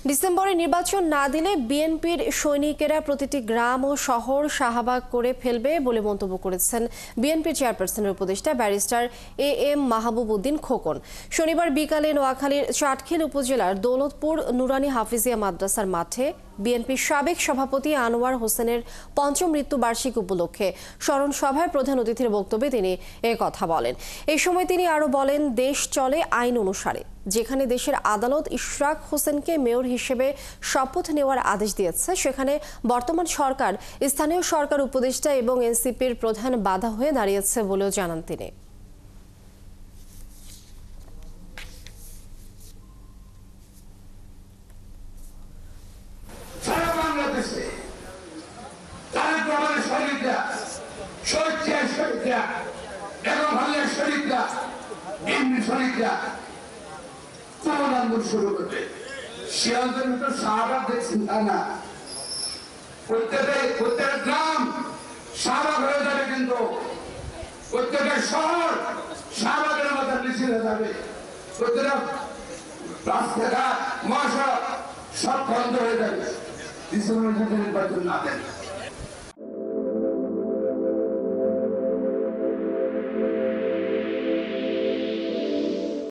ডিসেম্বরে নির্বাচন না দিলে বিএনপির সৈনিকেরা প্রতিটি গ্রাম ও শহর শাহবাগ করে ফেলবে বলে মন্তব্য করেছেন বিএনপির চেয়ারপারসনের উপদেষ্টা ব্যারিস্টার এএম মাহবুব উদ্দিন খোকন। শনিবার বিকালে নোয়াখালীর চাটখিল উপজেলার দৌলতপুর নুরানী হাফিজিয়া মাদ্রাসার মাঠে বিএনপির সাবেক সভাপতি আনোয়ার হোসেনের পঞ্চম মৃত্যুবার্ষিকী উপলক্ষে স্মরণ সভায় প্রধান অতিথির বক্তব্যে তিনি কথা বলেন। এই সময় তিনি আরও বলেন, দেশ চলে আইন অনুসারে। যেখানে দেশের আদালত ইশরাক হোসেনকে মেয়র হিসেবে শপথ নেওয়ার আদেশ দিয়েছে, সেখানে বর্তমান সরকার স্থানীয় সরকার উপদেষ্টা এবং এনসিপির প্রধান বাধা হয়ে দাঁড়িয়েছে বলেও জানান তিনি। শুরু করবে শিয়ালদের ভিতর শাহবাগ দেখছেন তা না, প্রত্যেকটা গ্রাম শাহবাগ হয়ে যাবে, কিন্তু প্রত্যেকটা শহর শাহবাগের মধ্যে মিছিলে যাবে। প্রত্যেকটা রাস্তাঘাট মহাসড়ক সব বন্ধ হয়ে যাবে ডিসেম্বর যদি নির্বাচন না দেন।